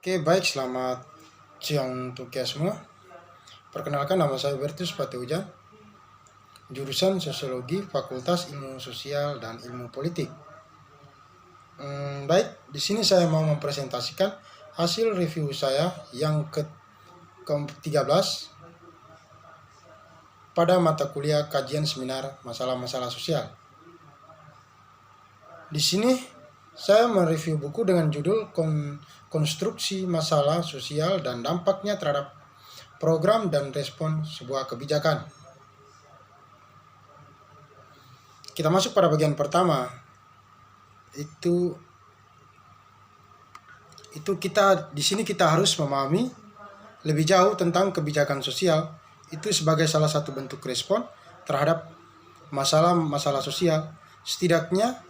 Oke, baik, selamat siang untuk ya semua. Perkenalkan, nama saya Bertus Pateujan, jurusan Sosiologi, Fakultas Ilmu Sosial dan Ilmu Politik. Baik, di sini saya mau mempresentasikan hasil review saya yang ke-13 pada mata kuliah kajian seminar masalah-masalah sosial. Di sini saya mereview buku dengan judul Konstruksi Masalah Sosial dan Dampaknya Terhadap Program dan Respon Sebuah Kebijakan. Kita masuk pada bagian pertama. Itu kita di sini kita harus memahami lebih jauh tentang kebijakan sosial itu sebagai salah satu bentuk respon terhadap masalah-masalah sosial. Setidaknya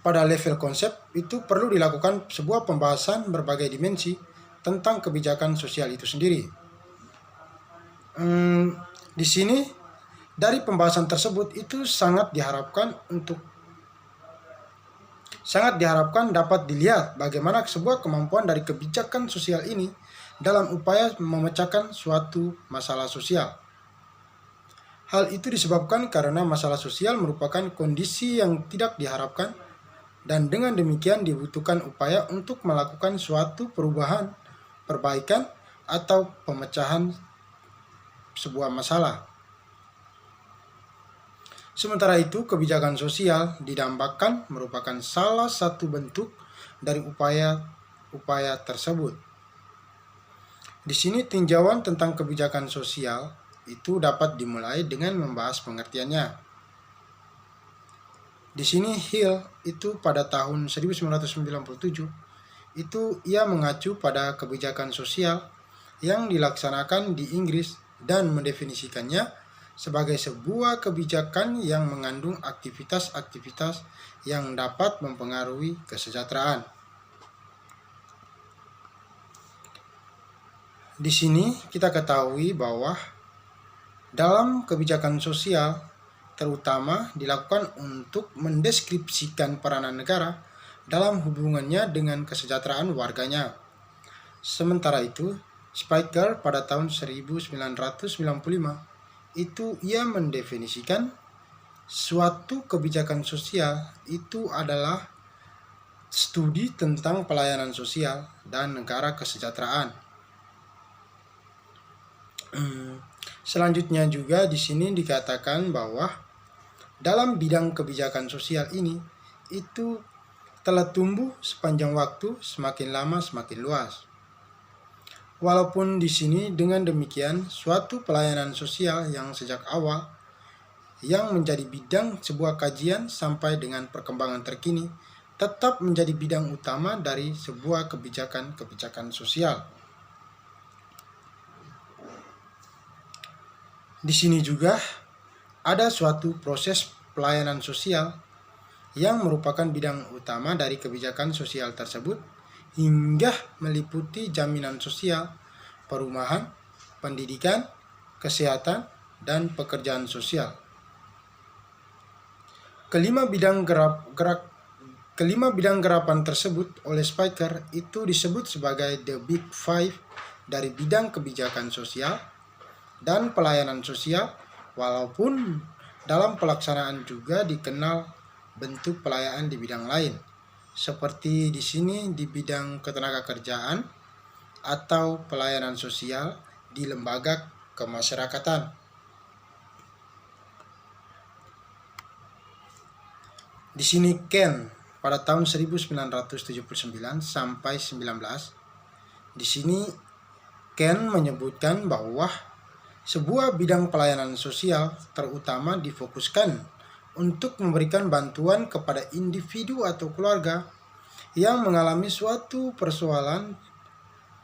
pada level konsep itu perlu dilakukan sebuah pembahasan berbagai dimensi tentang kebijakan sosial itu sendiri. Di sini dari pembahasan tersebut itu sangat diharapkan dapat dilihat bagaimana sebuah kemampuan dari kebijakan sosial ini dalam upaya memecahkan suatu masalah sosial. Hal itu disebabkan karena masalah sosial merupakan kondisi yang tidak diharapkan, dan dengan demikian dibutuhkan upaya untuk melakukan suatu perubahan, perbaikan, atau pemecahan sebuah masalah. Sementara itu, kebijakan sosial didambakan merupakan salah satu bentuk dari upaya tersebut. Di sini tinjauan tentang kebijakan sosial itu dapat dimulai dengan membahas pengertiannya. Di sini Hill itu pada tahun 1997 itu ia mengacu pada kebijakan sosial yang dilaksanakan di Inggris dan mendefinisikannya sebagai sebuah kebijakan yang mengandung aktivitas-aktivitas yang dapat mempengaruhi kesejahteraan. Di sini kita ketahui bahwa dalam kebijakan sosial terutama dilakukan untuk mendeskripsikan peranan negara dalam hubungannya dengan kesejahteraan warganya. Sementara itu, Spiker pada tahun 1995 itu ia mendefinisikan suatu kebijakan sosial itu adalah studi tentang pelayanan sosial dan negara kesejahteraan. Selanjutnya juga di sini dikatakan bahwa dalam bidang kebijakan sosial ini itu telah tumbuh sepanjang waktu, semakin lama semakin luas. Walaupun di sini dengan demikian suatu pelayanan sosial yang sejak awal yang menjadi bidang sebuah kajian sampai dengan perkembangan terkini tetap menjadi bidang utama dari sebuah kebijakan sosial. Di sini juga ada suatu proses pelayanan sosial yang merupakan bidang utama dari kebijakan sosial tersebut hingga meliputi jaminan sosial, perumahan, pendidikan, kesehatan, dan pekerjaan sosial. Kelima bidang gerapan tersebut oleh Spiker itu disebut sebagai The Big Five dari bidang kebijakan sosial dan pelayanan sosial, walaupun dalam pelaksanaan juga dikenal bentuk pelayanan di bidang lain, seperti di sini di bidang ketenagakerjaan atau pelayanan sosial di lembaga kemasyarakatan. Di sini Ken pada tahun 1979 sampai 19, di sini Ken menyebutkan bahwa sebuah bidang pelayanan sosial terutama difokuskan untuk memberikan bantuan kepada individu atau keluarga yang mengalami suatu persoalan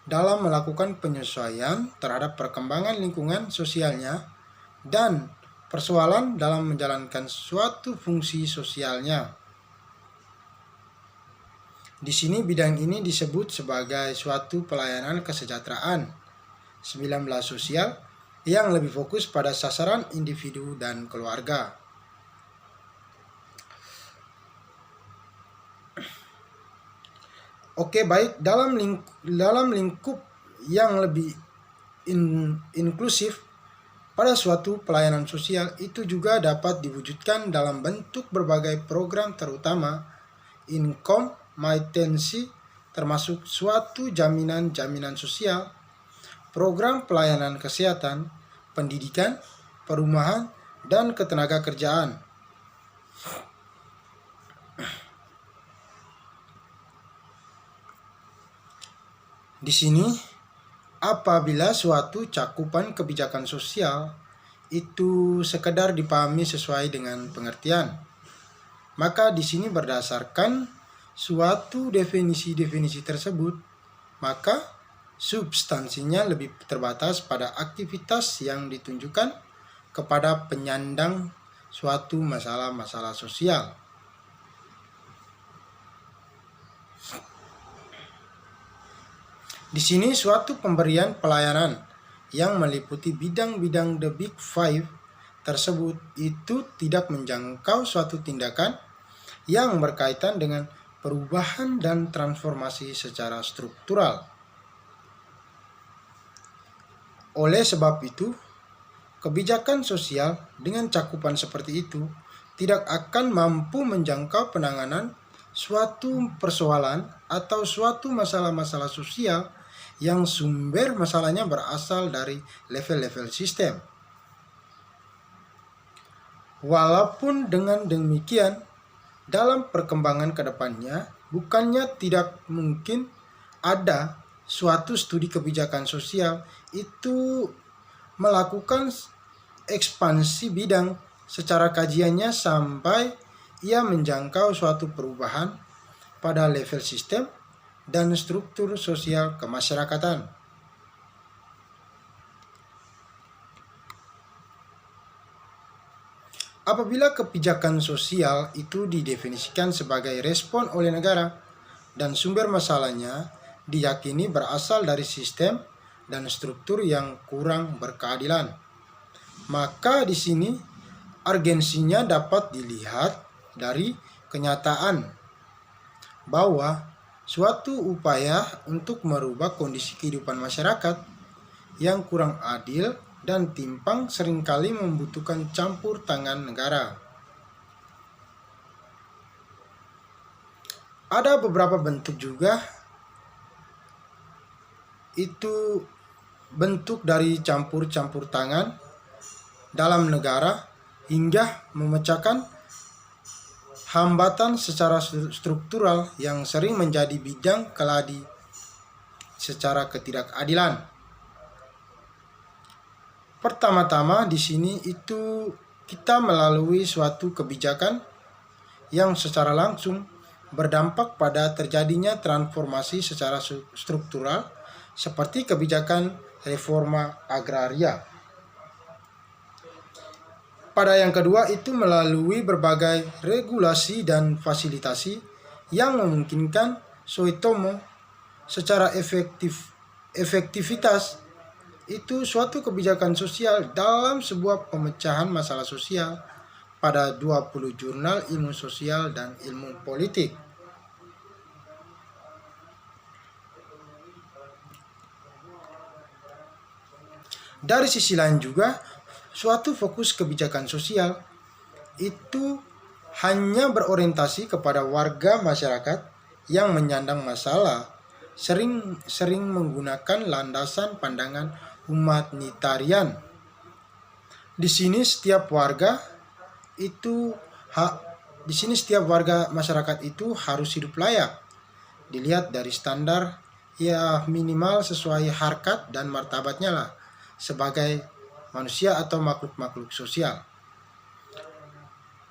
dalam melakukan penyesuaian terhadap perkembangan lingkungan sosialnya dan persoalan dalam menjalankan suatu fungsi sosialnya. Di sini bidang ini disebut sebagai suatu pelayanan kesejahteraan 19 sosial yang lebih fokus pada sasaran individu dan keluarga. Oke, baik, dalam lingkup yang lebih inklusif, pada suatu pelayanan sosial itu juga dapat diwujudkan dalam bentuk berbagai program, terutama income-maintenance, termasuk suatu jaminan sosial, program pelayanan kesehatan, pendidikan, perumahan, dan ketenagakerjaan. Di sini, apabila suatu cakupan kebijakan sosial itu sekedar dipahami sesuai dengan pengertian, maka di sini berdasarkan suatu definisi tersebut, maka substansinya lebih terbatas pada aktivitas yang ditunjukkan kepada penyandang suatu masalah-masalah sosial. Di sini suatu pemberian pelayanan yang meliputi bidang-bidang the Big Five tersebut itu tidak menjangkau suatu tindakan yang berkaitan dengan perubahan dan transformasi secara struktural. Oleh sebab itu, kebijakan sosial dengan cakupan seperti itu tidak akan mampu menjangkau penanganan suatu persoalan atau suatu masalah-masalah sosial yang sumber masalahnya berasal dari level-level sistem. Walaupun dengan demikian, dalam perkembangan ke depannya, bukannya tidak mungkin ada suatu studi kebijakan sosial itu melakukan ekspansi bidang secara kajiannya sampai ia menjangkau suatu perubahan pada level sistem dan struktur sosial kemasyarakatan. Apabila kebijakan sosial itu didefinisikan sebagai respon oleh negara dan sumber masalahnya diyakini berasal dari sistem dan struktur yang kurang berkeadilan, maka di sini urgensinya dapat dilihat dari kenyataan bahwa suatu upaya untuk merubah kondisi kehidupan masyarakat yang kurang adil dan timpang seringkali membutuhkan campur tangan negara. Ada beberapa bentuk juga, itu bentuk dari campur tangan dalam negara hingga memecahkan hambatan secara struktural yang sering menjadi bidang keladi secara ketidakadilan. Pertama-tama di sini itu kita melalui suatu kebijakan yang secara langsung berdampak pada terjadinya transformasi secara struktural seperti kebijakan reforma agraria. Pada yang kedua itu melalui berbagai regulasi dan fasilitasi yang memungkinkan Soetomo secara efektivitas itu suatu kebijakan sosial dalam sebuah pemecahan masalah sosial pada 20 jurnal ilmu sosial dan ilmu politik. Dari sisi lain juga, suatu fokus kebijakan sosial itu hanya berorientasi kepada warga masyarakat yang menyandang masalah, sering menggunakan landasan pandangan humanitarian. Di sini setiap warga masyarakat itu harus hidup layak, dilihat dari standar ya minimal sesuai harkat dan martabatnya lah sebagai manusia atau makhluk-makhluk sosial.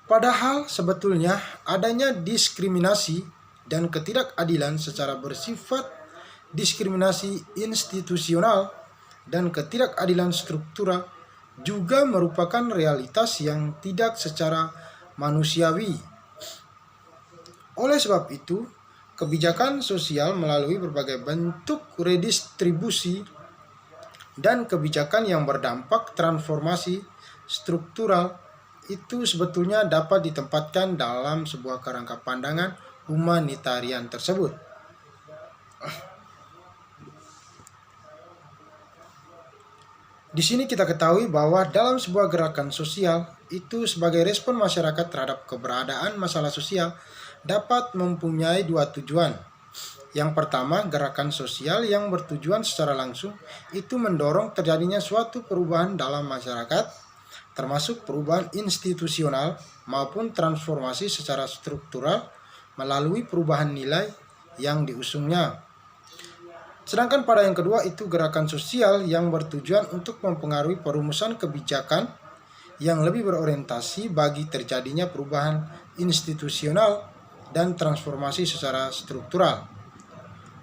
Padahal sebetulnya adanya diskriminasi dan ketidakadilan secara bersifat diskriminasi institusional dan ketidakadilan struktural juga merupakan realitas yang tidak secara manusiawi. Oleh sebab itu, kebijakan sosial melalui berbagai bentuk redistribusi dan kebijakan yang berdampak transformasi struktural itu sebetulnya dapat ditempatkan dalam sebuah kerangka pandangan humanitarian tersebut. Di sini kita ketahui bahwa dalam sebuah gerakan sosial itu sebagai respon masyarakat terhadap keberadaan masalah sosial dapat mempunyai dua tujuan. Yang pertama, gerakan sosial yang bertujuan secara langsung itu mendorong terjadinya suatu perubahan dalam masyarakat, termasuk perubahan institusional maupun transformasi secara struktural melalui perubahan nilai yang diusungnya. Sedangkan pada yang kedua itu gerakan sosial yang bertujuan untuk mempengaruhi perumusan kebijakan yang lebih berorientasi bagi terjadinya perubahan institusional dan transformasi secara struktural.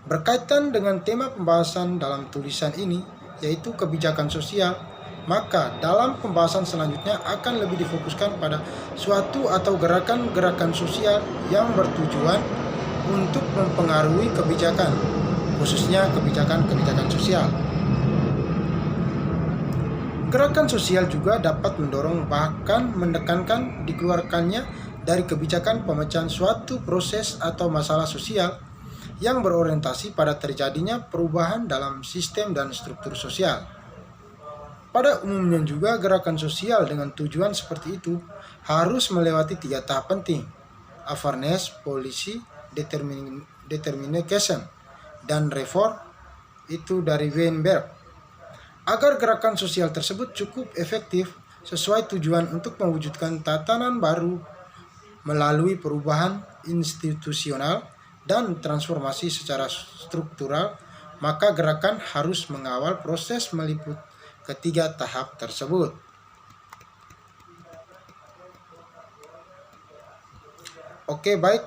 Berkaitan dengan tema pembahasan dalam tulisan ini, yaitu kebijakan sosial, maka dalam pembahasan selanjutnya akan lebih difokuskan pada suatu atau gerakan-gerakan sosial yang bertujuan untuk mempengaruhi kebijakan, khususnya kebijakan-kebijakan sosial. Gerakan sosial juga dapat mendorong bahkan menekankan dikeluarkannya dari kebijakan pemecahan suatu proses atau masalah sosial yang berorientasi pada terjadinya perubahan dalam sistem dan struktur sosial. Pada umumnya juga gerakan sosial dengan tujuan seperti itu harus melewati 3 tahap penting: awareness, policy, determination, dan reform, itu dari Weinberg. Agar gerakan sosial tersebut cukup efektif sesuai tujuan untuk mewujudkan tatanan baru melalui perubahan institusional dan transformasi secara struktural, maka gerakan harus mengawal proses meliput ketiga tahap tersebut. Oke, baik.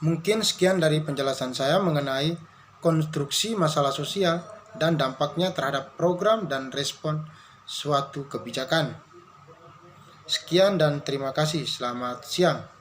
Mungkin sekian dari penjelasan saya mengenai konstruksi masalah sosial dan dampaknya terhadap program dan respon suatu kebijakan. Sekian dan terima kasih. Selamat siang.